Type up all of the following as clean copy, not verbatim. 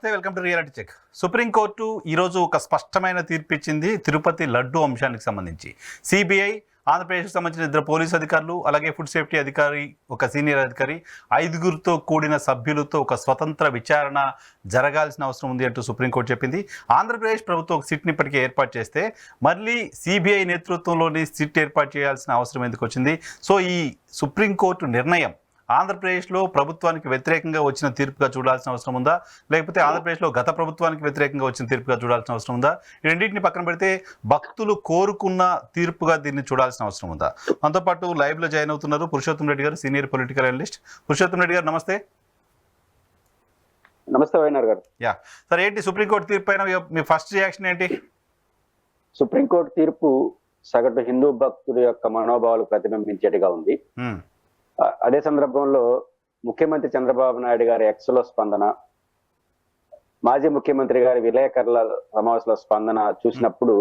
నమస్తే, welcome to reality check. Supreme court ఈరోజు ఒక స్పష్టమైన తీర్పు ఇచ్చింది తిరుపతి లడ్డు అంశానికి సంబంధించి. సిబిఐ, ఆంధ్రప్రదేశ్కి సంబంధించిన 2 పోలీసు అధికారులు, అలాగే ఫుడ్ సేఫ్టీ అధికారి, ఒక సీనియర్ అధికారి, 5గురితో కూడిన సభ్యులతో ఒక స్వతంత్ర విచారణ జరగాల్సిన అవసరం ఉంది అంటూ సుప్రీంకోర్టు చెప్పింది. ఆంధ్రప్రదేశ్ ప్రభుత్వం ఒక సిట్ని ఇప్పటికే ఏర్పాటు చేస్తే మళ్ళీ సిబిఐ నేతృత్వంలోని సిట్ ఏర్పాటు చేయాల్సిన అవసరం ఎందుకు వచ్చింది? సో ఈ సుప్రీంకోర్టు నిర్ణయం ఆంధ్రప్రదేశ్లో ప్రభుత్వానికి వ్యతిరేకంగా వచ్చిన తీర్పుగా చూడాల్సిన అవసరం ఉందా, లేకపోతే ఆంధ్రప్రదేశ్లో గత ప్రభుత్వానికి వ్యతిరేకంగా వచ్చిన తీర్పుగా చూడాల్సిన అవసరం ఉందా? ఈ రెండింటిని పక్కన పెడితే భక్తులు కోరుకున్న తీర్పుగా దీన్ని చూడాల్సిన అవసరం ఉందా? మనతో పాటు లైవ్లో జాయిన్ అవుతున్నారు పురుషోత్తం రెడ్డి గారు, senior political analyst. Purushottam Reddy గారు నమస్తే. నమస్తే వైనార్ గారు. యా సార్, ఏంటి సుప్రీంకోర్టు తీర్పు పైన మీ ఫస్ట్ రియాక్షన్ ఏంటి? సుప్రీంకోర్టు తీర్పు సగటు హిందూ భక్తుల యొక్క మనోభావాలు ప్రతిబింబించేట్టుగా ఉంది. అదే సందర్భంలో ముఖ్యమంత్రి చంద్రబాబు నాయుడు గారి ఎక్స్లో స్పందన, మాజీ ముఖ్యమంత్రి గారి విలేకరుల సమావేశంలో స్పందన చూసినప్పుడు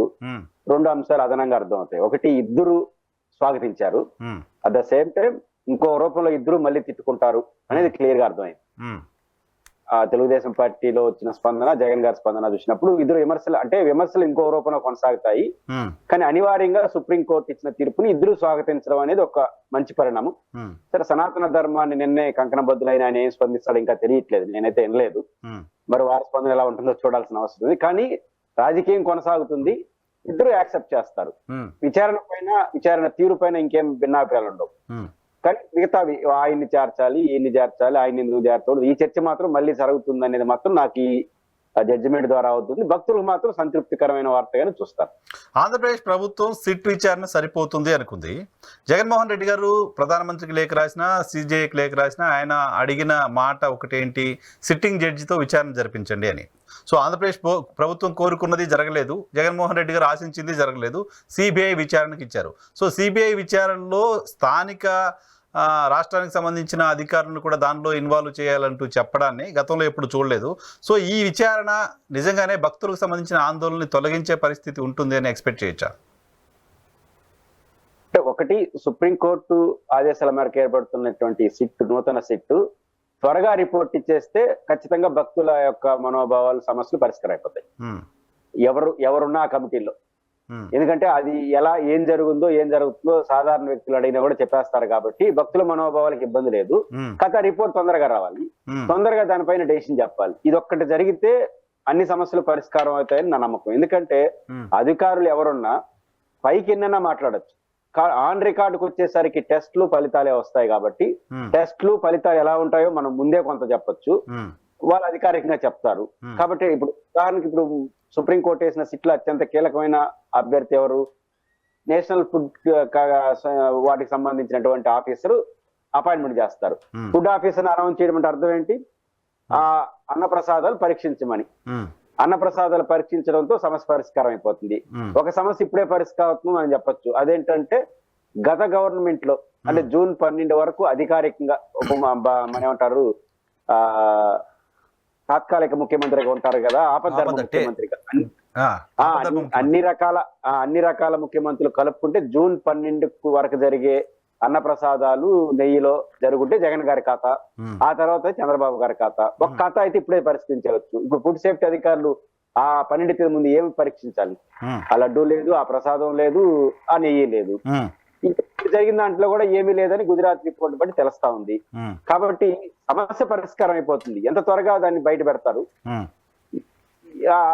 2 అంశాలు అదనంగా అర్థమవుతాయి. ఒకటి, ఇద్దరు స్వాగతించారు, అట్ ద సేమ్ టైం ఇంకో రూపంలో ఇద్దరు మళ్ళీ తిట్టుకుంటారు అనేది క్లియర్ గా అర్థమైంది. ఆ తెలుగుదేశం పార్టీలో వచ్చిన స్పందన, జగన్ గారి స్పందన చూసినప్పుడు ఇద్దరు విమర్శలు ఇంకో రూపంలో కొనసాగుతాయి. కానీ అనివార్యంగా సుప్రీంకోర్టు ఇచ్చిన తీర్పుని ఇద్దరు స్వాగతించడం అనేది ఒక మంచి పరిణామం. సరే, సనాతన ధర్మాన్ని నిన్నే కంకణబద్దులైన ఆయన ఏం స్పందిస్తాడో ఇంకా తెలియట్లేదు, నేనైతే వినలేదు. మరి వారి స్పందన ఎలా ఉంటుందో చూడాల్సిన అవసరం ఉంది. కానీ రాజకీయం కొనసాగుతుంది, ఇద్దరు యాక్సెప్ట్ చేస్తారు. విచారణ తీరు పైన ఇంకేం భిన్నాభిప్రాయాలు ఉండవు. కానీ మిగతావి ఆయన్ని చేర్చాలి, ఈయన్ని చేర్చాలి, ఆయన ఎందుకు చేర్చకూడదు, ఈ చర్చ మాత్రం మళ్ళీ జరుగుతుంది అనేది మాత్రం నాకు ఈ జడ్జిమెంట్ ద్వారా అవుతుంది. భక్తులకు మాత్రం సంతృప్తికరమైన వార్తగానే చూస్తారు. ఆంధ్రప్రదేశ్ ప్రభుత్వం సిట్ విచారణ సరిపోతుంది అనుకుంది. జగన్మోహన్ రెడ్డి గారు ప్రధానమంత్రికి లేఖ రాసినా, సిజేఐకి లేఖ రాసినా ఆయన అడిగిన మాట ఒకటేంటి, సిట్టింగ్ జడ్జితో విచారణ జరిపించండి అని. సో ఆంధ్రప్రదేశ్ ప్రభుత్వం కోరుకున్నది జరగలేదు, జగన్మోహన్ రెడ్డి గారు ఆశించింది జరగలేదు, సిబిఐ విచారణకు ఇచ్చారు. సో సిబిఐ విచారణలో స్థానిక రాష్ట్రానికి సంబంధించిన అధికారులను కూడా దానిలో ఇన్వాల్వ్ చేయాలంటూ చెప్పడాన్ని గతంలో ఎప్పుడు చూడలేదు. సో ఈ విచారణ నిజంగానే భక్తులకు సంబంధించిన ఆందోళనని తొలగించే పరిస్థితి ఉంటుంది అని ఎక్స్పెక్ట్ చేయొచ్చా? ఒకటి, సుప్రీంకోర్టు ఆదేశాల మేరకు ఏర్పడుతున్నటువంటి నూతన సిట్టు త్వరగా రిపోర్ట్ ఇచ్చేస్తే ఖచ్చితంగా భక్తుల యొక్క మనోభావాలు, సమస్యలు పరిష్కారం అయిపోతాయి. ఎవరున్నా ఆ కమిటీలో. ఎందుకంటే అది ఏం జరుగుతుందో సాధారణ వ్యక్తులు అడిగినా కూడా చెప్పేస్తారు కాబట్టి భక్తుల మనోభావాలకు ఇబ్బంది లేదు. కథ రిపోర్ట్ తొందరగా రావాలి, తొందరగా దానిపైన డెసిషన్ చెప్పాలి. ఇది ఒక్కటి జరిగితే అన్ని సమస్యలు పరిష్కారం అవుతాయని నా నమ్మకం. ఎందుకంటే అధికారులు ఎవరున్నా పైకి ఎన్నైనా మాట్లాడచ్చు, ఆన్ రికార్డుకు వచ్చేసరికి టెస్ట్లు ఫలితాలే వస్తాయి కాబట్టి టెస్ట్లు ఫలితాలు ఎలా ఉంటాయో మనం ముందే కొంత చెప్పొచ్చు, వాళ్ళు అధికారికంగా చెప్తారు. కాబట్టి ఉదాహరణకి సుప్రీంకోర్టు వేసిన సిట్లో అత్యంత కీలకమైన అభ్యర్థి ఎవరు? నేషనల్ ఫుడ్ వాటికి సంబంధించినటువంటి ఆఫీసరు అపాయింట్మెంట్ చేస్తారు. ఫుడ్ ఆఫీసర్ అనౌన్స్ చేయడం అంటే అర్థం ఏంటి? ఆ అన్నప్రసాదాలు పరీక్షించమని. అన్నప్రసాదాలు పరీక్షించడంతో సమస్య పరిష్కారం అయిపోతుంది. ఒక సమస్య ఇప్పుడే పరిష్కారం అవుతుంది అని చెప్పొచ్చు. అదేంటంటే గత గవర్నమెంట్ లో అంటే జూన్ 12 వరకు అధికారికంగా ఏమంటారు, తాత్కాలిక ముఖ్యమంత్రిగా ఉంటారు కదా, ఆపద్ధర్మ ముఖ్యమంత్రిగా, అన్ని రకాల ముఖ్యమంత్రులు కలుపుకుంటే జూన్ 12 వరకు జరిగే అన్నప్రసాదాలు నెయ్యిలో జరుగుంటే జగన్ గారి ఖాతా, ఆ తర్వాత చంద్రబాబు గారి ఖాతా. ఒక ఖాతా అయితే ఇప్పుడే పరిష్కరించవచ్చు. ఇప్పుడు ఫుడ్ సేఫ్టీ అధికారులు ఆ 12 ముందు ఏమి పరీక్షించాలి? ఆ లడ్డూ లేదు, ఆ ప్రసాదం లేదు, ఆ నెయ్యి లేదు. జరిగిన దాంట్లో కూడా ఏమీ లేదని గుజరాత్ రిపోర్ట్ బట్టి తెలుస్తా ఉంది. కాబట్టి సమస్య పరిష్కారం అయిపోతుంది. ఎంత త్వరగా దాన్ని బయట పెడతారు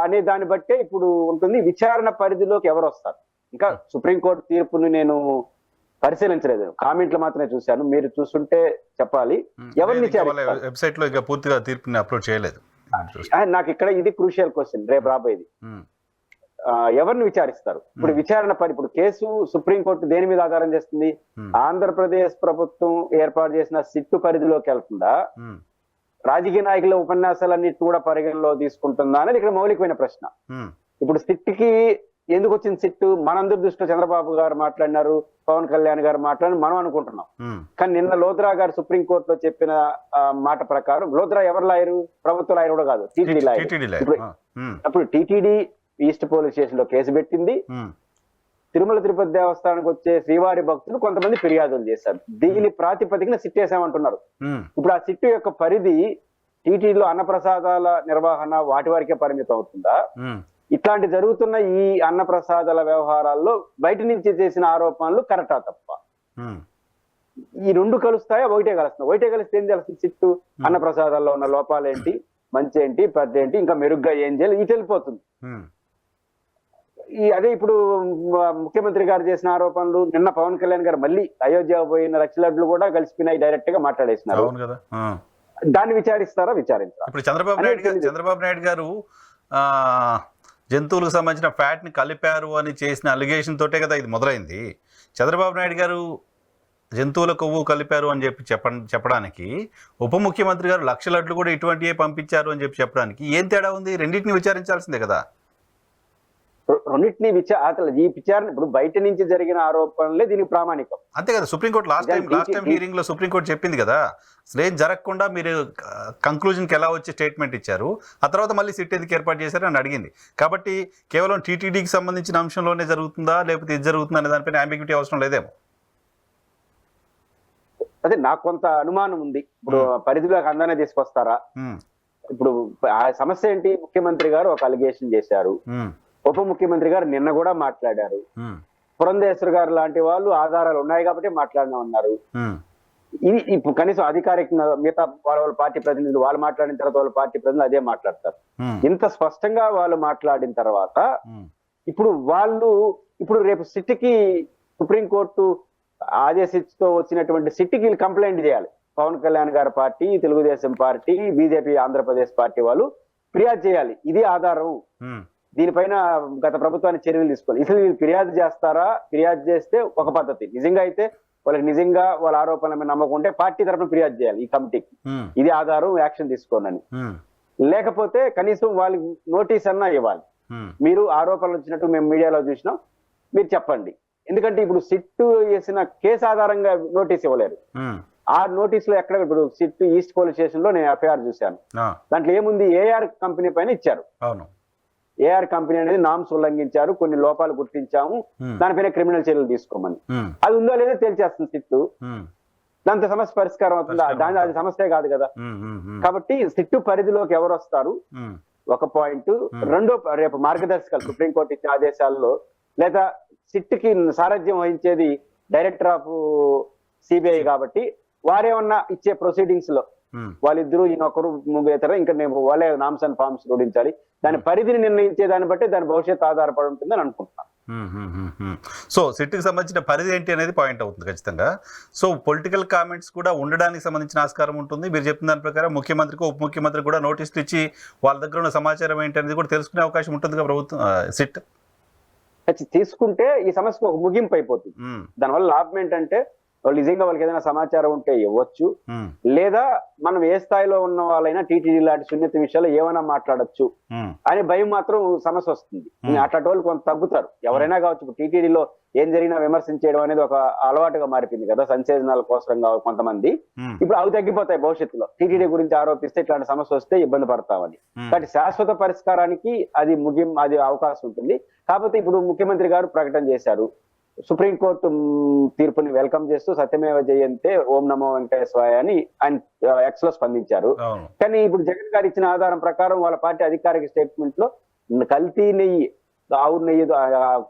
అనే దాన్ని బట్టే ఇప్పుడు ఉంటుంది. విచారణ పరిధిలోకి ఎవరు వస్తారు? ఇంకా సుప్రీంకోర్టు తీర్పుని నేను పరిశీలించలేదు, కామెంట్లు మాత్రమే చూశాను. మీరు చూస్తుంటే చెప్పాలి. ఎవరిని వెబ్సైట్ లో పూర్తిగా తీర్పుని అప్లోడ్ చేయలేదు. నాకు ఇక్కడ ఇది క్రూషియల్ క్వశ్చన్, రేపు రాబోయేది. ఎవరిని విచారిస్తారు? ఇప్పుడు కేసు సుప్రీంకోర్టు దేని మీద ఆధారం చేస్తుంది? ఆంధ్రప్రదేశ్ ప్రభుత్వం ఏర్పాటు చేసిన సిట్టు పరిధిలోకి వెళ్తుందా, రాజకీయ నాయకుల ఉపన్యాసాలన్నిటి కూడా పరిగణలో తీసుకుంటుందా అనేది ఇక్కడ మౌలికమైన ప్రశ్న. ఇప్పుడు సిట్కి ఎందుకు వచ్చింది సిట్టు? మనందరి దృష్టిలో చంద్రబాబు గారు మాట్లాడినారు, పవన్ కళ్యాణ్ గారు మాట్లాడిన మనం అనుకుంటున్నాం. కానీ నిన్న లోద్రా గారు సుప్రీంకోర్టులో చెప్పిన మాట ప్రకారం, లోద్రా ఎవరు లాయరు? ప్రభుత్వ లాయర్ కూడా కాదు, టీటీడీ లాయర్. అప్పుడు టీటీడీ ఈస్ట్ పోలీస్ స్టేషన్ లో కేసు పెట్టింది. తిరుమల తిరుపతి దేవస్థానానికి వచ్చే శ్రీవారి భక్తులు కొంతమంది ఫిర్యాదులు చేశారు. దీని ప్రాతిపదికన సిట్ వేసామంటున్నారు. ఇప్పుడు ఆ సిట్టు యొక్క పరిధి టీటీడీలో అన్నప్రసాదాల నిర్వహణ వాటి వరకే పరిమితం అవుతుందా? ఇట్లాంటి జరుగుతున్న ఈ అన్నప్రసాదాల వ్యవహారాల్లో బయట నుంచి చేసిన ఆరోపణలు కరెక్టా తప్ప? ఈ రెండు కలుస్తాయా? ఒకటే కలుస్తాయి. ఒకటే కలిస్తే ఏం తెలుస్తుంది? సిట్టు అన్నప్రసాదాల్లో ఉన్న లోపాలేంటి, మంచి ఏంటి, పెద్ద ఏంటి, ఇంకా మెరుగ్గా ఏం చేయాలి ఇటు వెళ్ళిపోతుంది. అదే ఇప్పుడు ముఖ్యమంత్రి గారు చేసిన ఆరోపణలు, నిన్న పవన్ కళ్యాణ్ గారు మళ్ళీ అయోధ్య పోయిన లక్షలాడ్లు కూడా కలిసిపోయినాయి, డైరెక్ట్ గా మాట్లాడేసినారు. దాన్ని విచారిస్తారా? విచారించారా? ఇప్పుడు చంద్రబాబు నాయుడు గారు జంతువులకు సంబంధించిన ఫ్యాట్ ని కలిపారు అని చేసిన అలిగేషన్ తోటే కదా ఇది మొదలైంది. చంద్రబాబు నాయుడు గారు జంతువుల కొవ్వు కలిపారు అని చెప్పడానికి, ఉప ముఖ్యమంత్రి గారు లక్షలట్లు కూడా ఇటువంటివే పంపించారు అని చెప్పడానికి ఏం తేడా ఉంది? రెండింటిని విచారించాల్సిందే కదా. రెండింటిని ఈ విచారణ ఇప్పుడు బయట నుంచి జరిగిన ఆరోపణలే దీనికి ప్రామాణికం. అంతే కదా. సుప్రీంకోర్టు లాస్ట్ టైం హీరింగ్ లో సుప్రీంకోర్టు చెప్పింది కదా, అసలు ఏం జరగకుండా మీరు కంక్లూజన్కి ఎలా వచ్చి స్టేట్మెంట్ ఇచ్చారు, ఆ తర్వాత మళ్ళీ సిట్ ఎందుకు ఏర్పాటు చేశారు అని అడిగింది. కాబట్టి కేవలం టీటీడీకి సంబంధించిన అంశంలోనే జరుగుతుందా లేకపోతే ఇది జరుగుతుందా అనే దానిపైన అంబిగ్యూటీ అవసరం లేదేమో. అదే నాకు కొంత అనుమానం ఉంది. ఇప్పుడు పరిధిలోకి అందరినీ తీసుకొస్తారా? ఇప్పుడు ఆ సమస్య ఏంటి? ముఖ్యమంత్రి గారు ఒక అలిగేషన్ చేశారు, ఉప ముఖ్యమంత్రి గారు నిన్న కూడా మాట్లాడారు, పురంధేశ్వర్ గారు లాంటి వాళ్ళు ఆధారాలు ఉన్నాయి కాబట్టి మాట్లాడినా ఉన్నారు. ఇది ఇప్పుడు కనీసం అధికారికంగా మిగతా వాళ్ళ పార్టీ ప్రతినిధులు వాళ్ళు మాట్లాడిన తర్వాత వాళ్ళ పార్టీ ప్రతినిధులు అదే మాట్లాడతారు. ఇంత స్పష్టంగా వాళ్ళు మాట్లాడిన తర్వాత ఇప్పుడు రేపు సిట్కి సుప్రీంకోర్టు ఆదేశించుతో వచ్చినటువంటి సిట్కి వీళ్ళు కంప్లైంట్ చేయాలి. పవన్ కళ్యాణ్ గారి party, Telugu Desam party, BJP Andhra Pradesh party వాళ్ళు ఫిర్యాదు చేయాలి. ఇది ఆధారం, దీనిపైన గత ప్రభుత్వాన్ని చర్యలు తీసుకోవాలి. అసలు వీళ్ళు ఫిర్యాదు చేస్తారా? ఫిర్యాదు చేస్తే ఒక పద్ధతి, నిజంగా అయితే వాళ్ళకి నిజంగా వాళ్ళ ఆరోపణల మీద నమ్మకం ఉంటే పార్టీ తరఫున ఫిర్యాదు చేయాలి ఈ కమిటీకి, ఇది ఆధారం, యాక్షన్ తీసుకోనని. లేకపోతే కనీసం వాళ్ళకి నోటీస్ అన్నా ఇవ్వాలి. మీరు ఆరోపణలు వచ్చినట్టు మేము మీడియాలో చూసినాం, మీరు చెప్పండి. ఎందుకంటే ఇప్పుడు సిట్టు వేసిన కేసు ఆధారంగా నోటీస్ ఇవ్వలేరు. ఆ నోటీస్ లో ఎక్కడ, ఇప్పుడు సిట్టు ఈస్ట్ పోలీస్ స్టేషన్ లో నేను ఎఫ్ఐఆర్ చూశాను, దాంట్లో ఏముంది, ఏఆర్ కంపెనీ పైన ఇచ్చారు. ఏఆర్ కంపెనీ అనేది నామ్స్ ఉల్లంఘించారు, కొన్ని లోపాలు గుర్తించాము, దానిపైన క్రిమినల్ చర్యలు తీసుకోమని. అది ఉందో లేదో తేల్చేస్తుంది సిట్టు. దాంతో సమస్య పరిష్కారం అవుతుందా? అది సమస్య కాదు కదా. కాబట్టి సిట్టు పరిధిలోకి ఎవరు వస్తారు ఒక పాయింట్. రెండో, రేపు మార్గదర్శకాలు సుప్రీంకోర్టు ఇచ్చే ఆదేశాల్లో, లేదా సిట్కి సారథ్యం వహించేది డైరెక్టర్ ఆఫ్ సిబిఐ కాబట్టి వారేమన్నా ఇచ్చే ప్రొసీడింగ్స్ లో వాళ్ళిద్దరూ ఈయనొకరు ముగ్గురు ఇంకా వాళ్ళే నామ్స్ అండ్ ఫార్మ్స్ జోడించాలి. దాని పరిధిని నిర్ణయించే దాన్ని బట్టి దాని భవిష్యత్తు ఆధారపడి ఉంటుందని అనుకుంటున్నాను. సో సిట్కి సంబంధించిన పరిధి ఏంటి అనేది పాయింట్ అవుతుంది ఖచ్చితంగా. సో పొలిటికల్ కామెంట్స్ కూడా ఉండడానికి సంబంధించిన ఆస్కారం ఉంటుంది. మీరు చెప్పిన దాని ప్రకారం ముఖ్యమంత్రికి, ఉప ముఖ్యమంత్రికి కూడా నోటీసులు ఇచ్చి వాళ్ళ దగ్గర ఉన్న సమాచారం ఏంటి అనేది కూడా తెలుసుకునే అవకాశం ఉంటుంది కదా ప్రభుత్వం, సిట్ తీసుకుంటే ఈ సమస్యకు ఒక ముగింపు అయిపోతుంది. దానివల్ల లాభం ఏంటంటే వాళ్ళు నిజంగా వాళ్ళకి ఏదైనా సమాచారం ఉంటే ఇవ్వచ్చు, లేదా మనం ఏ స్థాయిలో ఉన్న వాళ్ళైనా టీటీడీ లాంటి సున్నిత విషయాలు ఏమైనా మాట్లాడచ్చు అనే భయం మాత్రం సమస్య వస్తుంది. అట్లాంటి వాళ్ళు కొంత తగ్గుతారు, ఎవరైనా కావచ్చు. ఇప్పుడు టీటీడీలో ఏం జరిగినా విమర్శించడం అనేది ఒక అలవాటుగా మారిపోయింది కదా, సంచేతనాల కోసం కొంతమంది. ఇప్పుడు అవి తగ్గిపోతాయి భవిష్యత్తులో. టీటీడీ గురించి ఆరోపిస్తే ఇట్లాంటి సమస్య వస్తే ఇబ్బంది పడతామని. కాబట్టి శాశ్వత పరిష్కారానికి అది అవకాశం ఉంటుంది. కాకపోతే ఇప్పుడు ముఖ్యమంత్రి గారు ప్రకటన చేశారు, సుప్రీంకోర్టు తీర్పుని వెల్కమ్ చేస్తూ సత్యమేవ జయంతే ఓం నమో వెంకటేశ్వరాయ అని ఆయన ఎక్స్ లో స్పందించారు. కానీ ఇప్పుడు జగన్ గారు ఇచ్చిన ఆధారం ప్రకారం వాళ్ళ పార్టీ అధికారిక స్టేట్మెంట్ లో కల్తీ నెయ్యి, ఆవు నెయ్యి,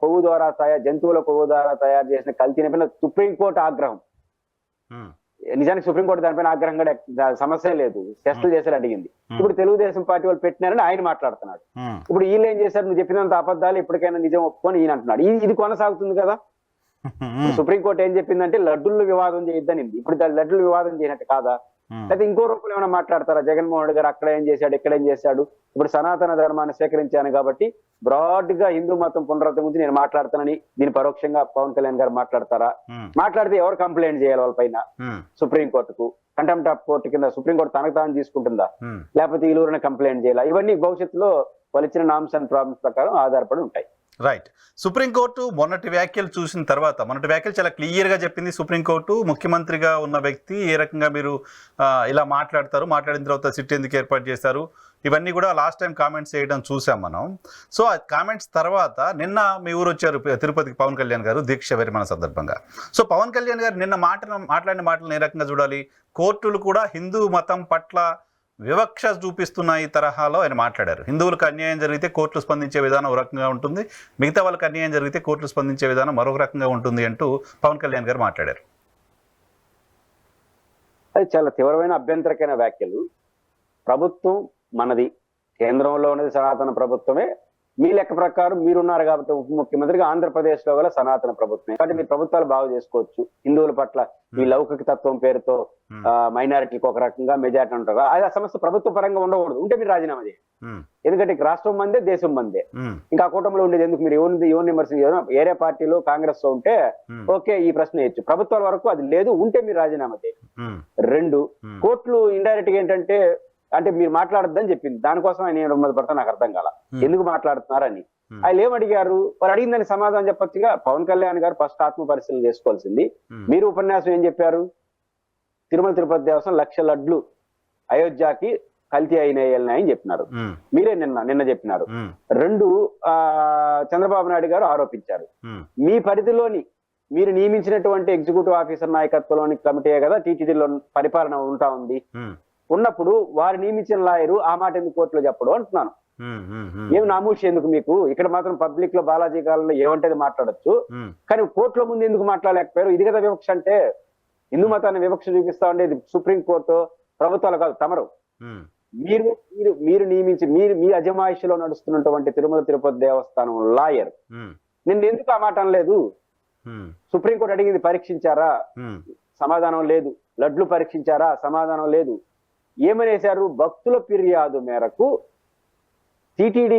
కొవ్వు ద్వారా జంతువుల కొవ్వు ద్వారా తయారు చేసిన కల్తీ నెయ్యి పైన సుప్రీంకోర్టు ఆగ్రహం. నిజానికి సుప్రీంకోర్టు దానిపైన ఆగ్రహం కూడా సమస్య లేదు, టెస్టులు చేశారు అడిగింది. ఇప్పుడు తెలుగుదేశం పార్టీ వాళ్ళు పెట్టినారని ఆయన మాట్లాడుతున్నాడు. ఇప్పుడు వీళ్ళు ఏం చేశారు, నువ్వు చెప్పినంత అబద్ధాలు ఇప్పటికైనా నిజం ఒప్పుకొని ఈయన అంటున్నాడు. ఇది కొనసాగుతుంది కదా. సుప్రీంకోర్టు ఏం చెప్పిందంటే లడ్డుల్లో వివాదం చేయొద్దని. ఇప్పుడు లడ్డులు వివాదం చేయనట్టు కాదా? అయితే ఇంకో రూపంలో ఏమైనా మాట్లాడతారా? జగన్మోహన్ రెడ్డి గారు అక్కడ ఏం చేశాడు, ఇక్కడ ఏం చేశాడు? ఇప్పుడు సనాతన ధర్మాన్ని స్వీకరించాను కాబట్టి బ్రాడ్ గా హిందూ మతం పునరుద్ధరణ గురించి నేను మాట్లాడతానని దీని పరోక్షంగా పవన్ కళ్యాణ్ గారు మాట్లాడతారా? మాట్లాడితే ఎవరు కంప్లైంట్ చేయాలి వాళ్ళ పైన? సుప్రీంకోర్టుకు, కంటెంప్ట్ ఆఫ్ కోర్టు కింద సుప్రీంకోర్టు తనకు తాను తీసుకుంటుందా, లేకపోతే ఈ ఊరిని కంప్లైంట్ చేయాలా? ఇవన్నీ భవిష్యత్తులో వాళ్ళు ఇచ్చిన నామ్స్ అండ్ ప్రాబ్లమ్స్ ప్రకారం ఆధారపడి ఉంటాయి. రైట్. సుప్రీంకోర్టు మొన్నటి వ్యాఖ్యలు చూసిన తర్వాత, మొన్నటి వ్యాఖ్యలు చాలా క్లియర్గా చెప్పింది సుప్రీంకోర్టు, ముఖ్యమంత్రిగా ఉన్న వ్యక్తి ఏ రకంగా మీరు ఇలా మాట్లాడతారు, మాట్లాడిన తర్వాత సిట్ ఎందుకు ఏర్పాటు చేస్తారు, ఇవన్నీ కూడా లాస్ట్ టైం కామెంట్స్ చేయడం చూసాం మనం. సో ఆ కామెంట్స్ తర్వాత నిన్న మీ ఊరు వచ్చారు తిరుపతికి పవన్ కళ్యాణ్ గారు దీక్ష విరమణ సందర్భంగా. సో పవన్ కళ్యాణ్ గారు నిన్న మాట్లాడిన మాటలను ఏ రకంగా చూడాలి? కోర్టులు కూడా హిందూ మతం పట్ల వివక్ష చూపిస్తున్న ఈ తరహాలో ఆయన మాట్లాడారు. హిందువులకు అన్యాయం జరిగితే కోర్టులు స్పందించే విధానం ఒక రకంగా ఉంటుంది, మిగతా వాళ్ళకి అన్యాయం జరిగితే కోర్టులు స్పందించే విధానం మరొక రకంగా ఉంటుంది అంటూ పవన్ కళ్యాణ్ గారు మాట్లాడారు. అది చాలా తీవ్రమైన అభ్యంతరకమైన వ్యాఖ్యలు. ప్రభుత్వం మనది, కేంద్రంలో ఉన్నది సనాతన ప్రభుత్వమే. మీ లెక్క ప్రకారం మీరున్నారు కాబట్టి ఉప ముఖ్యమంత్రిగా ఆంధ్రప్రదేశ్ లో గల సనాతన ప్రభుత్వమే కాబట్టి మీ ప్రభుత్వాలు బాగు చేసుకోవచ్చు. హిందువుల పట్ల ఈ లౌకిక తత్వం పేరుతో మైనారిటీకి ఒక రకంగా మెజారిటీ ఉంటారు. అది ఆ సమస్య ప్రభుత్వ పరంగా ఉండకూడదు. ఉంటే మీరు రాజీనామా చేయండి. ఎందుకంటే రాష్ట్రం మందే, దేశం మందే. ఇంకా కూటమిలో ఉండేది ఎందుకు? మీరు ఎవరిని విమర్శించారు? ఏరే పార్టీలో కాంగ్రెస్ ఉంటే ఓకే, ఈ ప్రశ్న వేయచ్చు. ప్రభుత్వాల వరకు అది లేదు. ఉంటే మీరు రాజీనామా చేయండి. 2, కోర్టులు ఇండైరెక్ట్ గా ఏంటంటే అంటే మీరు మాట్లాడద్దని చెప్పింది. దానికోసం ఆయన ఏమది పడతా నాకు అర్థం కాల, ఎందుకు మాట్లాడుతున్నారని. ఆయన ఏమడిగారు? వారు అడిగిందని సమాధానం చెప్పొచ్చుగా. పవన్ కళ్యాణ్ గారు ఫస్ట్ ఆత్మ పరిశీలన చేసుకోవాల్సింది. మీరు ఉపన్యాసం ఏం చెప్పారు? తిరుమల తిరుపతి దేవస్థానం 1,00,000 లడ్లు అయోధ్యకి కల్తీ అయినాయని చెప్పినారు. మీరే నిన్న చెప్పినారు. 2, చంద్రబాబు నాయుడు గారు ఆరోపించారు. మీ పరిధిలోని మీరు నియమించినటువంటి ఎగ్జిక్యూటివ్ ఆఫీసర్ నాయకత్వంలోని కమిటీ కదా టీటీడీలో పరిపాలన ఉంటా ఉంది. ఉన్నప్పుడు వారు నియమించిన లాయరు ఆ మాట ఎందుకు కోర్టులో చెప్పడం అంటున్నాను. ఏమి నామూషి ఎందుకు మీకు? ఇక్కడ మాత్రం పబ్లిక్ లో బాలాజీ కాలంలో ఏమంటేది మాట్లాడచ్చు, కానీ కోర్టులో ముందు ఎందుకు మాట్లాడలేకపోయారు? ఇది కదా వివక్ష అంటే. హిందూ మతాన్ని వివక్ష చూపిస్తా ఉండేది సుప్రీంకోర్టు, ప్రభుత్వాలు కాదు, తమరు. మీరు నియమించి మీ అజమాయిషిలో నడుస్తున్నటువంటి తిరుమల తిరుపతి దేవస్థానం లాయర్ నిన్న ఎందుకు ఆ మాట అనలేదు? సుప్రీంకోర్టు అడిగింది పరీక్షించారా? సమాధానం లేదు. లడ్లు పరీక్షించారా? సమాధానం లేదు. ఏమనేశారు? భక్తుల ఫిర్యాదు మేరకు టీటీడీ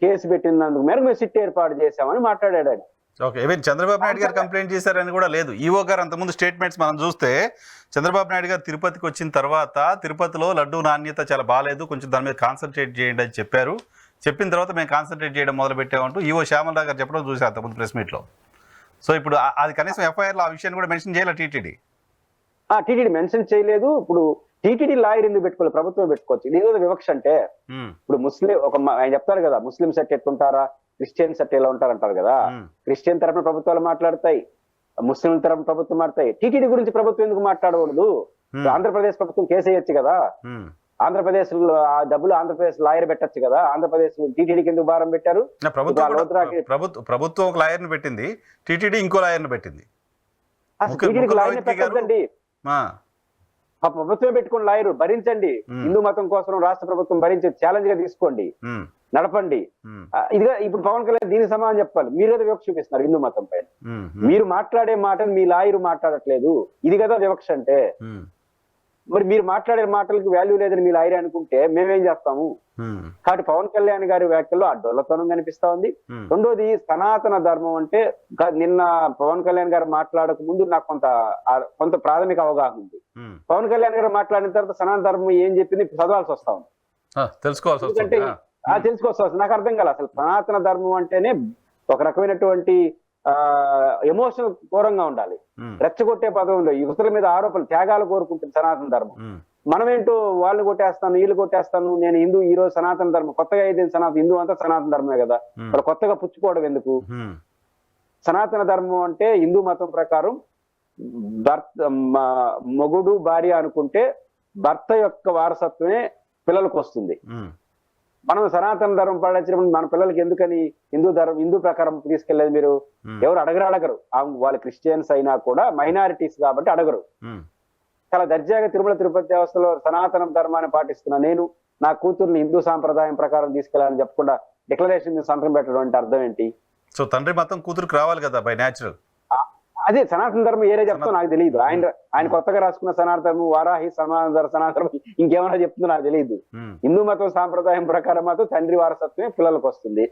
కేసు పెట్టినందుకు మేరకు మేము సిట్ ఏర్పాటు చేశామని మాట్లాడాడు ఆయన. ఓకే, ఈవెన్ చంద్రబాబు నాయుడు గారు కంప్లైంట్ చేశారని కూడా లేదు. ఈవో గారు అంతకుముందు స్టేట్మెంట్స్ మనం చూస్తే చంద్రబాబు నాయుడు గారు తిరుపతికి వచ్చిన తర్వాత తిరుపతిలో లడ్డు నాణ్యత చాలా బాగాలేదు, కొంచెం దాని మీద కాన్సన్ట్రేట్ చేయండి అని చెప్పారు. చెప్పిన తర్వాత మేము కాన్సన్ట్రేట్ చేయడం మొదలు పెట్టామంటూ ఈవో శ్యామలరావు గారు చెప్పడం చూసారు అంతకుముందు ప్రెస్ మీట్లో. సో ఇప్పుడు అది కనీసం ఎఫ్ఐఆర్లో ఆ విషయాన్ని కూడా మెన్షన్ చేయాలి టీటీడీ. టీటీడీ మెన్షన్ చేయలేదు. ఇప్పుడు టీటీడీ లాయర్ ఎందుకు పెట్టుకోవాలి? ప్రభుత్వం పెట్టుకోవచ్చు. ఇది ఏదో వివక్ష అంటే. ఇప్పుడు ముస్లిం ఆయన చెప్తారు కదా, ముస్లిం సెట్ ఎట్లుంటారా, క్రిస్టియన్ సెట్ ఎలా ఉంటారంటారు కదా. క్రిస్టియన్ తరపున ప్రభుత్వాలు మాట్లాడతాయి, ముస్లిం తరపున ప్రభుత్వం మాట్లాడతాయి. టీటీడీ గురించి ప్రభుత్వం ఎందుకు మాట్లాడకూడదు? ఆంధ్రప్రదేశ్ ప్రభుత్వం కేసు వేయచ్చు కదా. ఆంధ్రప్రదేశ్ ఆ డబ్బులు ఆంధ్రప్రదేశ్ లాయర్ పెట్టచ్చు కదా. ఆంధ్రప్రదేశ్ టీటీడీకి ఎందుకు భారం పెట్టారు? ప్రభుత్వం ఒక లాయర్ ని పెట్టింది, టీటీడీ ఇంకో లాయర్ ని పెట్టింది. టీటీడీకి లాయర్ పెట్టద్దండి, ప్రభుత్వమే పెట్టుకుని లాయరు భరించండి. హిందూ మతం కోసం రాష్ట్ర ప్రభుత్వం భరించి ఛాలెంజ్ గా తీసుకోండి, నడపండి. ఇదిగా ఇప్పుడు పవన్ కళ్యాణ్ దీనికి సమాధానం చెప్పాలి. మీరు కదా వివక్ష చూపిస్తున్నారు హిందూ మతం పైన. మీరు మాట్లాడే మాటలు మీ లాయరు మాట్లాడట్లేదు. ఇది కదా వివక్ష అంటే. మరి మీరు మాట్లాడే మాటలకు వాల్యూ లేదని మీ లాయర్ అనుకుంటే మేమేం చేస్తాము? కాబట్టి పవన్ కళ్యాణ్ గారి వ్యాఖ్యల్లో ఆ డొల్లతనం కనిపిస్తా ఉంది. రెండోది, సనాతన ధర్మం అంటే నిన్న పవన్ కళ్యాణ్ గారు మాట్లాడక ముందు నాకు కొంత ప్రాథమిక అవగాహన ఉంది. పవన్ కళ్యాణ్ గారు మాట్లాడిన తర్వాత సనాతన ధర్మం ఏం చెప్పింది చదవాల్సి వస్తా ఉంది, ఎందుకంటే తెలుసుకోవాల్సి వస్తుంది. నాకు అర్థం కాదు అసలు సనాతన ధర్మం అంటేనే ఒక రకమైనటువంటి ఎమోషనల్ ఘోరంగా ఉండాలి, రెచ్చగొట్టే పదం ఉంది. యువతల మీద ఆరోపణలు, త్యాగాలు కోరుకుంటుంది సనాతన ధర్మం. మనమేంటో వాళ్ళు కొట్టేస్తాను, వీళ్ళు కొట్టేస్తాను, నేను హిందూ, ఈ రోజు సనాతన ధర్మం కొత్తగా అయితే హిందూ అంతా సనాతన ధర్మమే కదా, వాళ్ళు కొత్తగా పుచ్చుకోవడం ఎందుకు? సనాతన ధర్మం అంటే హిందూ మతం ప్రకారం మొగుడు భార్య అనుకుంటే భర్త యొక్క వారసత్వమే పిల్లలకు వస్తుంది. మనం సనాతన ధర్మం పాటించినప్పుడు మన పిల్లలకి ఎందుకని హిందూ ప్రకారం తీసుకెళ్లేదు? మీరు ఎవరు అడగరు. వాళ్ళు క్రిస్టియన్స్ అయినా కూడా మైనారిటీస్ కాబట్టి అడగరు. చాలా దర్జాగా తిరుమల తిరుపతి దేవస్థలో సనాతన ధర్మాన్ని పాటిస్తున్నా నేను నా కూతుర్ని హిందూ సాంప్రదాయం ప్రకారం తీసుకెళ్లాలని చెప్పకుండా డిక్లరేషన్ సంతకం పెట్టడం అంటే అర్థం ఏంటి? సో తండ్రి మతం కూతురుకు రావాలి కదా బై న్యాచురల్. అదే సనాతన ధర్మం ఏరే చెప్తా నాకు తెలియదు. ఆయన కొత్తగా రాసుకున్న సనాతన ధర్మం, వారాహి సనాతన ధర్మం ఇంకేమైనా చెప్తుందో నాకు తెలియదు. హిందూ మతం సాంప్రదాయం ప్రకారం మాత్రం తండ్రి వారసత్వమే పిల్లలకు వస్తుంది.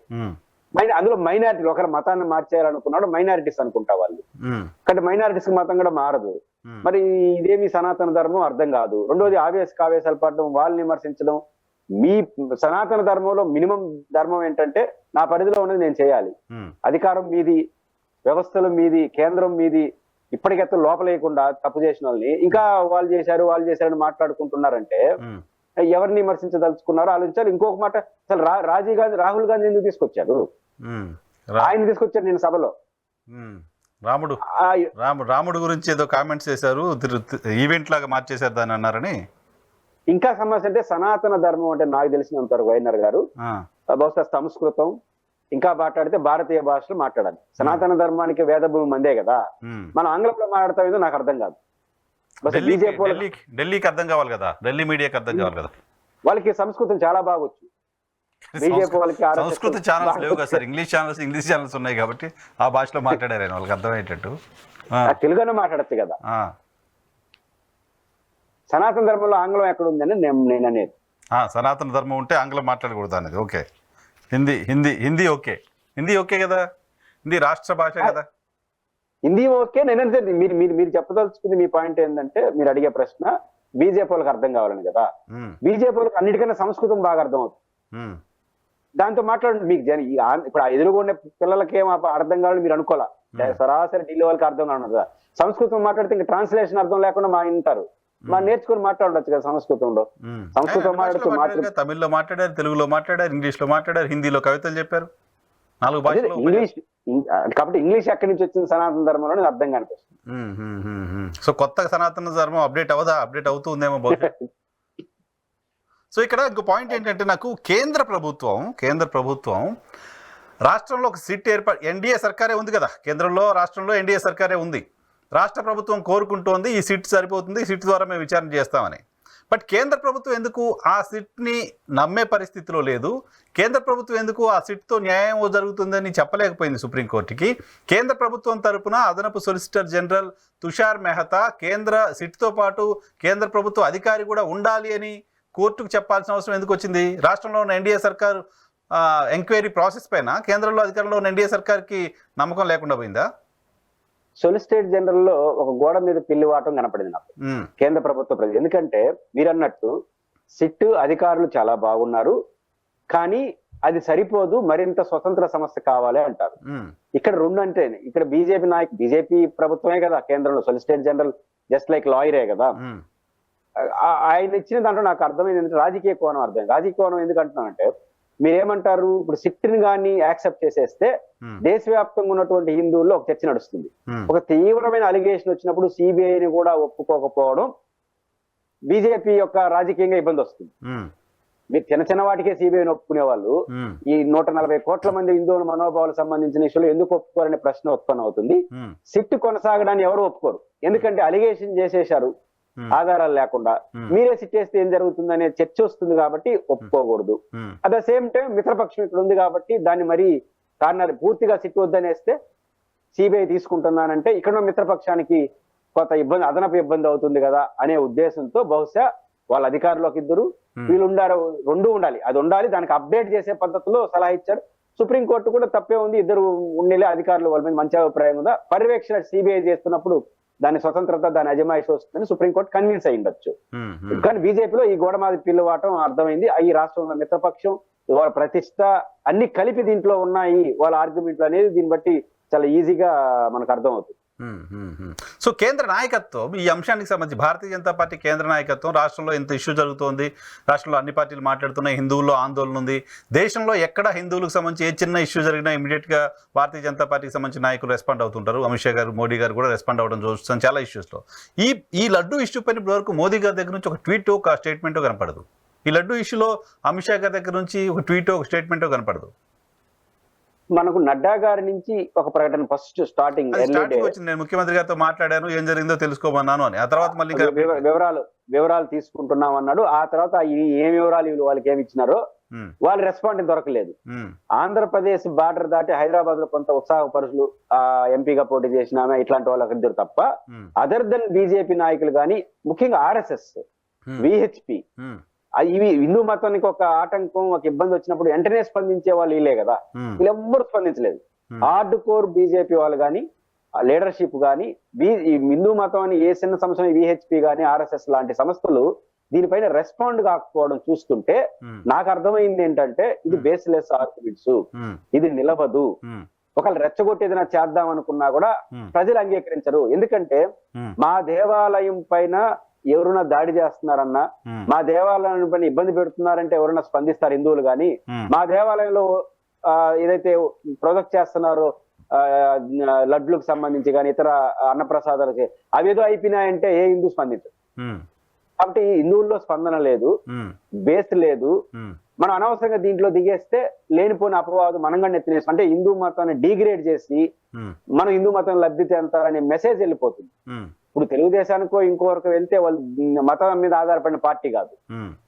అందులో మైనారిటీలు ఒకరి మతాన్ని మార్చేయాలనుకున్నాడు, మైనారిటీస్ అనుకుంటా వాళ్ళు. కానీ మైనారిటీస్ మతం కూడా మారదు. మరి ఇదేమి సనాతన ధర్మం అర్థం కాదు. రెండోది, ఆవేశాలు పడడం, వాళ్ళని విమర్శించడం. మీ సనాతన ధర్మంలో మినిమం ధర్మం ఏంటంటే నా పరిధిలో ఉన్నది నేను చేయాలి. అధికారం మీది, వ్యవస్థలు మీది, కేంద్రం మీది. ఇప్పటికెత్త లోపలేయకుండా తప్పు చేసిన వాళ్ళని ఇంకా వాళ్ళు చేశారని మాట్లాడుకుంటున్నారంటే ఎవరిని విమర్శించదలుచుకున్నారో ఆలోచించాలి. ఇంకొక మాట, అసలు రాహుల్ గాంధీ ఎందుకు తీసుకొచ్చారు? ఆయన తీసుకొచ్చారు నేను సభలో. రాముడు గురించి ఏదో కామెంట్స్ చేశారు, ఈవెంట్ లాగా మార్చేశారు దాన్ని అన్నారని. ఇంకా సమస్య అంటే సనాతన ధర్మం అంటే నాకు తెలిసినంత వరకు వైఎన్ఆర్ గారు బహుశా సంస్కృతం ఇంకా మాట్లాడితే భారతీయ భాషలో మాట్లాడాలి. సనాతన ధర్మానికి వేదభూమి మందే కదా, మనం ఆంగ్లంలో మాట్లాడతాం ఏదో నాకు అర్థం కాదు. ఢిల్లీకి అర్థం కావాలి కదా, ఢిల్లీ మీడియాకి అర్థం కావాలి కదా. వాళ్ళకి సంస్కృతం చాలా బాగొచ్చు. బీజేపీ వాళ్ళకి సంస్కృత ఛానల్స్ లేవు కదా సార్, ఇంగ్లీష్ ఛానల్స్ ఉన్నాయి కాబట్టి ఆ భాషలో మాట్లాడారు వాళ్ళకి అర్థమయ్యేటట్టు. తెలుగునే మాట్లాడచ్చు కదా. సనాతన ధర్మంలో ఆంగ్లం ఎక్కడ ఉందని నేను అనేది. సనాతన ధర్మం ఉంటే ఆంగ్లం మాట్లాడకూడదు అనేది. Okay, Hindi okay, Hindi okay కదా, హిందీ రాష్ట్ర భాష కదా. హిందీ ఓకే. నేనంటే మీరు చెప్పదలుచుకుంది మీ పాయింట్ ఏంటంటే, మీరు అడిగే ప్రశ్న బీజేపీ వాళ్ళకి అర్థం కావాలని కదా. బీజేపీ వాళ్ళకి అన్నిటికన్నా సంస్కృతం బాగా అర్థం అవుతుంది. దాంతో మాట్లాడండి. మీకు ఇప్పుడు ఎదురుగుండే పిల్లలకి ఏం అర్థం కావాలని మీరు అనుకోవాలా. సరాసరి ఢిల్లీ వాళ్ళకి అర్థం కావడం కదా. సంస్కృతం మాట్లాడితే ఇంకా ట్రాన్స్లేషన్ అర్థం లేకుండా మా వింటారు. మా నేర్చుకుని మాట్లాడచ్చు కదా సంస్కృతంలో. సంస్కృతం మాట్లాడుతూ తమిళ్లో మాట్లాడారు, తెలుగులో మాట్లాడారు, ఇంగ్లీష్ లో మాట్లాడారు, హిందీలో కవితలు చెప్పారు, 4 భాషలు. ఇంగ్లీష్ కాబట్టి ఇంగ్లీష్ ఎక్కడి నుంచి వచ్చింది సనాతన ధర్మంలో అర్థం కనిపిస్తుంది. సో కొత్తగా సనాతన ధర్మం అప్డేట్ అవుతుందేమో బహుశా. సో ఇక్కడ ఇంకో పాయింట్ ఏంటంటే, నాకు కేంద్ర ప్రభుత్వం రాష్ట్రంలో ఒక సీట్ ఎన్డీఏ సర్కారే ఉంది కదా, కేంద్రంలో రాష్ట్రంలో ఎన్డీఏ సర్కారే ఉంది. రాష్ట్ర ప్రభుత్వం కోరుకుంటోంది ఈ సీట్ సరిపోతుంది, ఈ సీట్ ద్వారా మేము విచారణ చేస్తామని. బట్ కేంద్ర ప్రభుత్వం ఎందుకు ఆ సీట్ని నమ్మే పరిస్థితిలో లేదు? కేంద్ర ప్రభుత్వం ఎందుకు ఆ సీట్తో న్యాయం జరుగుతుందని చెప్పలేకపోయింది సుప్రీంకోర్టుకి? కేంద్ర ప్రభుత్వం తరపున అదనపు సొలిసిటర్ జనరల్ తుషార్ మెహతా కేంద్ర సీట్తో పాటు కేంద్ర ప్రభుత్వ అధికారి కూడా ఉండాలి అని కోర్టుకు చెప్పాల్సిన అవసరం ఎందుకు వచ్చింది? రాష్ట్రంలో ఉన్న ఎన్డీఏ సర్కారు ఎంక్వైరీ ప్రాసెస్ పైన కేంద్రంలో అధికారంలో ఉన్న ఎన్డీఏ సర్కార్కి నమ్మకం లేకుండా పోయిందా? సొలిసిటర్ జనరల్ లో ఒక గోడ మీద పిల్లి వాటం కనపడింది నాకు కేంద్ర ప్రభుత్వ ప్రజలు. ఎందుకంటే మీరు అన్నట్టు సిట్ అధికారులు చాలా బాగున్నారు, కానీ అది సరిపోదు, మరింత స్వతంత్ర సంస్థ కావాలి అంటారు. ఇక్కడ 2 అంటే ఇక్కడ బీజేపీ ప్రభుత్వమే కదా కేంద్రంలో, సొలిసిటర్ జనరల్ జస్ట్ లైక్ లాయరే కదా. ఆయన ఇచ్చిన దాంట్లో నాకు అర్థమైంది ఏంటంటే రాజకీయ కోణం అర్థమైంది. రాజకీయ కోణం ఎందుకు అంటున్నానంటే, మీరేమంటారు, ఇప్పుడు సిట్ని కానీ యాక్సెప్ట్ చేసేస్తే దేశవ్యాప్తంగా ఉన్నటువంటి హిందువుల్లో ఒక చర్చ నడుస్తుంది. ఒక తీవ్రమైన అలిగేషన్ వచ్చినప్పుడు సిబిఐని కూడా ఒప్పుకోకపోవడం బీజేపీ యొక్క రాజకీయంగా ఇబ్బంది వస్తుంది. మీరు చిన్న వాటికే సిబిఐని ఒప్పుకునే వాళ్ళు ఈ 140 కోట్ల మంది హిందువుల మనోభావాలకు సంబంధించిన ఇష్యూలు ఎందుకు ఒప్పుకోరనే ప్రశ్న ఉత్పన్నం అవుతుంది. సిట్ కొనసాగడాన్ని ఎవరు ఒప్పుకోరు, ఎందుకంటే అలిగేషన్ చేసేశారు ఆధారాలు లేకుండా. మీరే సిట్ చేస్తే ఏం జరుగుతుంది అనే చర్చ వస్తుంది కాబట్టి ఒప్పుకోకూడదు. అట్ ద సేమ్ టైం మిత్రపక్షం ఇక్కడ ఉంది కాబట్టి దాన్ని మరి పూర్తిగా సిట్ వద్దనేస్తే సిబిఐ తీసుకుంటున్నానంటే ఇక్కడ మిత్రపక్షానికి కొంత ఇబ్బంది, అదనపు ఇబ్బంది అవుతుంది కదా అనే ఉద్దేశంతో బహుశా వాళ్ళ అధికారులకు ఇద్దరు వీళ్ళు 2 ఉండాలి, అది ఉండాలి, దానికి అప్డేట్ చేసే పద్ధతిలో సలహా ఇచ్చారు. సుప్రీంకోర్టు కూడా తప్పే ఉంది, ఇద్దరు ఉండేలే అధికారులు వాళ్ళ మీద మంచి అభిప్రాయం ఉందా, పర్యవేక్షణ సిబిఐ చేస్తున్నప్పుడు దాని స్వతంత్రత, దాని అజమాయిషి వస్తుందని సుప్రీంకోర్టు కన్విన్స్ అయి ఉండొచ్చు. కానీ బీజేపీలో ఈ గోడమాది పిల్లవాటం అర్థమైంది. ఈ రాష్ట్రంలో మిత్రపక్షం, వాళ్ళ ప్రతిష్ట అన్ని కలిపి దీంట్లో ఉన్నాయి వాళ్ళ ఆర్గ్యుమెంట్లు అనేది దీన్ని బట్టి చాలా ఈజీగా మనకు అర్థం అవుతుంది. సో కేంద్ర నాయకత్వం ఈ అంశానికి సంబంధించి భారతీయ జనతా పార్టీ కేంద్ర నాయకత్వం రాష్ట్రంలో ఎంత ఇష్యూ జరుగుతోంది, రాష్ట్రంలో అన్ని పార్టీలు మాట్లాడుతున్నాయి, హిందువుల్లో ఆందోళన ఉంది, దేశంలో ఎక్కడ హిందువులకు సంబంధించి ఏ చిన్న ఇష్యూ జరిగినా ఇమీడియట్గా భారతీయ జనతా పార్టీకి సంబంధించిన నాయకులు రెస్పాండ్ అవుతుంటారు. అమిత్ షా గారు, మోడీ గారు కూడా రెస్పాండ్ అవ్వడం చూస్తాం చాలా ఇష్యూస్లో. ఈ లడ్డు ఇష్యూ పైన ఇప్పటివరకు మోదీ గారి దగ్గర నుంచి ఒక ట్వీట్, ఒక స్టేట్మెంట్ కనపడదు. ఈ లడ్డు ఇష్యూలో అమిత్ షా గారి దగ్గర నుంచి ఒక ట్వీట్, ఒక స్టేట్మెంట్ కనపడదు. మనకు నడ్డా గారి నుంచి ఒక ప్రకటన ఫస్ట్ స్టార్టింగ్ వచ్చింది, నేను ముఖ్యమంత్రి గారితో మాట్లాడాను, ఏం జరిగిందో తెలుసుకోమన్నాను అని. ఆ తర్వాత మళ్ళీ వివరాలు తీసుకుంటున్నాం అన్నాడు. ఆ తర్వాత ఏ వివరాలు వాళ్ళకి ఏమి ఇచ్చినారో వాళ్ళు రెస్పాండ్ దొరకలేదు. ఆంధ్రప్రదేశ్ బార్డర్ దాటి హైదరాబాద్ లో కొంత ఉత్సాహపరుషులు ఎంపీగా పోటీ చేసిన ఆమె ఇట్లాంటి వాళ్ళకి ఇద్దరు తప్ప అదర్ దెన్ బీజేపీ నాయకులు కానీ, ముఖ్యంగా ఆర్ఎస్ఎస్, విహెచ్పి, ఇవి హిందూ మతానికి ఒక ఆటంకం, ఒక ఇబ్బంది వచ్చినప్పుడు వెంటనే స్పందించే వాళ్ళు వీళ్ళే కదా. వీళ్ళెవ్వరు స్పందించలేదు. హార్డ్ కోర్ బీజేపీ వాళ్ళు కానీ, లీడర్షిప్ కానీ, హిందూ మతం అని ఏ చిన్న సంస్థ విహెచ్పి కానీ ఆర్ఎస్ఎస్ లాంటి సంస్థలు దీనిపైన రెస్పాండ్ కాకపోవడం చూస్తుంటే నాకు అర్థమైంది ఏంటంటే ఇది బేస్లెస్ ఆర్గ్యుమెంట్స్, ఇది నిలవదు. ఒకళ్ళు రెచ్చగొట్టి ఏదైనా చేద్దాం అనుకున్నా కూడా ప్రజలు అంగీకరించరు. ఎందుకంటే మా దేవాలయం పైన ఎవరైనా దాడి చేస్తున్నారన్నా, మా దేవాలయం పైన ఇబ్బంది పెడుతున్నారంటే ఎవరైనా స్పందిస్తారు హిందువులు కానీ, మా దేవాలయంలో ఏదైతే ప్రొజెక్ట్ చేస్తున్నారో లడ్లకు సంబంధించి కానీ ఇతర అన్నప్రసాదాలకి అవేదో అయిపోయినాయంటే ఏ హిందూ స్పందించరు. కాబట్టి హిందువుల్లో స్పందన లేదు, బేస్ లేదు. మనం అనవసరంగా దీంట్లో దిగేస్తే లేనిపోయిన అపవాదు మనంగా నెత్తినేసి, అంటే హిందూ మతాన్ని డిగ్రేడ్ చేసి మనం హిందూ మతం లబ్ధి చెందాలనే మెసేజ్ వెళ్ళిపోతుంది. ఇప్పుడు తెలుగుదేశానికో ఇంకోవరకు వెళ్తే వాళ్ళు మతం మీద ఆధారపడిన పార్టీ కాదు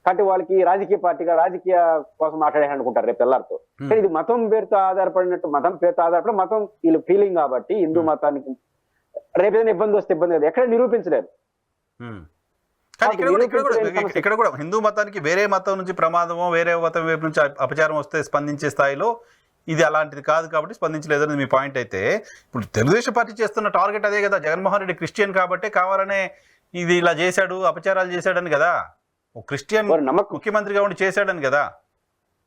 కాబట్టి వాళ్ళకి రాజకీయ పార్టీగా రాజకీయ కోసం మాట్లాడాలనుకుంటారు రేపు తెల్లారితో. కానీ ఇది మతం పేరుతో ఆధారపడినట్టు, మతం పేరుతో ఆధారపడి మతం వీళ్ళు ఫీలింగ్ కాబట్టి హిందూ మతానికి రేపు ఏదైనా ఇబ్బంది వస్తే ఇబ్బంది కదా, ఎక్కడ నిరూపించలేరు. కానీ ఇక్కడ కూడా హిందూ మతానికి వేరే మతం నుంచి ప్రమాదమో వేరే మతం వైపు నుంచి అపచారం వస్తే స్పందించే స్థాయిలో ఇది అలాంటిది కాదు కాబట్టి స్పందించలేదని మీ పాయింట్ అయితే, ఇప్పుడు తెలుగుదేశం పార్టీ చేస్తున్న టార్గెట్ అదే కదా, జగన్మోహన్ రెడ్డి క్రిస్టియన్ కాబట్టి కావాలనే ఇది ఇలా చేశాడు, అపచారాలు చేశాడని కదా, ఒక క్రిస్టియన్ ముఖ్యమంత్రిగా ఉండి చేశాడని కదా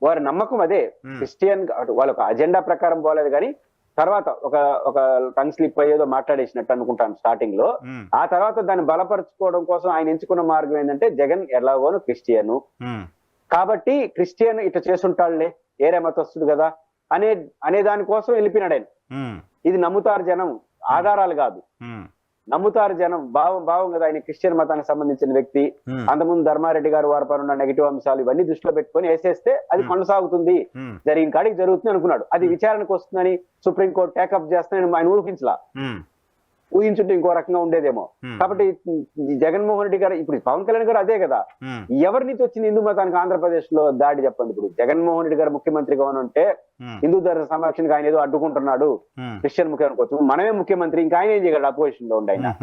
వారి నమ్మకం. అదే క్రిస్టియన్ వాళ్ళ ఒక అజెండా ప్రకారం పోలేదు, కానీ తర్వాత ఒక టంగ్ స్లిప్ అయ్యేదో మాట్లాడేసినట్టు అనుకుంటాను స్టార్టింగ్ లో. ఆ తర్వాత దాన్ని బలపరుచుకోవడం కోసం ఆయన ఎంచుకున్న మార్గం ఏంటంటే జగన్ ఎలాగోను క్రిస్టియన్ కాబట్టి క్రిస్టియన్ ఇట్లా చేస్తుంటాడులే, ఏరే మతస్థుడు కదా అనే దానికోసం వెళ్ళిపోయినాడు ఆయన. ఇది నమ్ముతారు జనం, ఆధారాలు కాదు, నమ్ముతారు జనం, భావం కదా. ఆయన క్రిస్టియన్ మతానికి సంబంధించిన వ్యక్తి, అంతకుముందు ధర్మారెడ్డి గారు వారి పైన ఉన్న నెగిటివ్ అంశాలు ఇవన్నీ దృష్టిలో పెట్టుకొని వేసేస్తే అది కొనసాగుతుంది, జరిగిన కాడికి జరుగుతుంది అనుకున్నాడు. అది విచారణకు వస్తుందని సుప్రీంకోర్టు టేకప్ చేస్తుందని ఆయన ఊహించలా, ఊహించుంటే ఇంకో రకంగా ఉండేదేమో. కాబట్టి జగన్మోహన్ రెడ్డి గారు, ఇప్పుడు పవన్ కళ్యాణ్ గారు అదే కదా, ఎవరి నుంచి వచ్చింది హిందూ మతానికి ఆంధ్రప్రదేశ్ లో దాడి చెప్పండి. ఇప్పుడు జగన్మోహన్ రెడ్డి గారు ముఖ్యమంత్రిగా ఉంటే హిందూ ధర్మ సంరక్షణకు ఆయన ఏదో అడ్డుకుంటున్నాడు, క్రిస్టియన్ ముఖ్యమంత్రి మనమే ముఖ్యమంత్రి, ఇంకా ఆయన ఏం చేయగలడు అపోజిషన్ లో ఉండి ఆయన.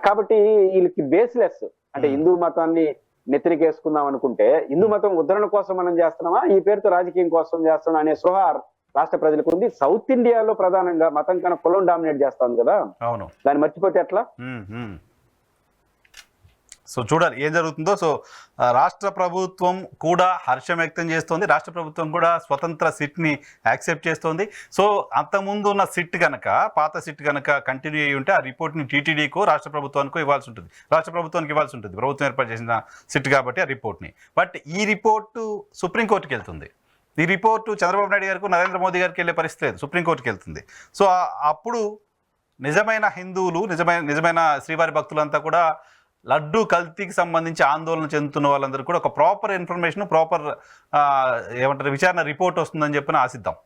కాబట్టి వీళ్ళకి బేస్లెస్, అంటే హిందూ మతాన్ని నెత్తిరికేసుకుందాం అనుకుంటే హిందూ మతం ఉద్ధరణ కోసం మనం చేస్తున్నామా, ఈ పేరుతో రాజకీయం కోసం చేస్తున్నాం అనే స్పృహ రాష్ట్ర ప్రజలకు ఉంది. సౌత్ ఇండియాలో ప్రధానంగా మతం కన్నా కులం డామినేట్ చేస్తాం కదా, అవును, దాన్ని మర్చిపోతే ఎట్లా? సో చూడాలి ఏం జరుగుతుందో. సో రాష్ట్ర ప్రభుత్వం కూడా హర్షం వ్యక్తం చేస్తోంది, రాష్ట్ర ప్రభుత్వం కూడా స్వతంత్ర సిట్ని యాక్సెప్ట్ చేస్తోంది. సో అంతకుముందు ఉన్న సిట్ కనుక, పాత సిట్ కనుక కంటిన్యూ అయ్యి ఉంటే ఆ రిపోర్ట్ని టీటీడీకో రాష్ట్ర ప్రభుత్వానికో ఇవ్వాల్సి ఉంటుంది, రాష్ట్ర ప్రభుత్వానికి ఇవ్వాల్సి ఉంటుంది, ప్రభుత్వం ఏర్పాటు చేసిన సిట్ కాబట్టి ఆ రిపోర్ట్ని. బట్ ఈ రిపోర్టు సుప్రీంకోర్టుకి వెళ్తుంది. ఈ రిపోర్టు చంద్రబాబు నాయుడు గారికి, నరేంద్ర మోదీ గారికి వెళ్ళే పరిస్థితి లేదు, సుప్రీంకోర్టుకి వెళ్తుంది. సో అప్పుడు నిజమైన హిందువులు, నిజమైన శ్రీవారి భక్తులంతా కూడా లడ్డు కల్తీకి సంబంధించి ఆందోళన చెందుతున్న వాళ్ళందరూ కూడా ఒక ప్రాపర్ ఇన్ఫర్మేషన్, ప్రాపర్ ఏమంటారు విచారణ రిపోర్ట్ వస్తుందని చెప్పి ఆశిద్దాం.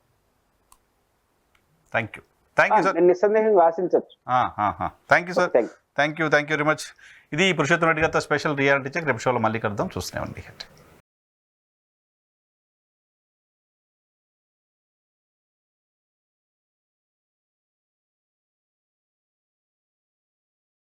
Thank you sir. నిస్సందేహంగా ఆశించవచ్చు. Thank you sir, thank you very much. ఇది పురుషోత్తమ రెడ్డి గారితో స్పెషల్ రియాలిటీ చెక్. రేపు షోలో మళ్ళీ కలుద్దాం, చూస్తూనే ఉండండి.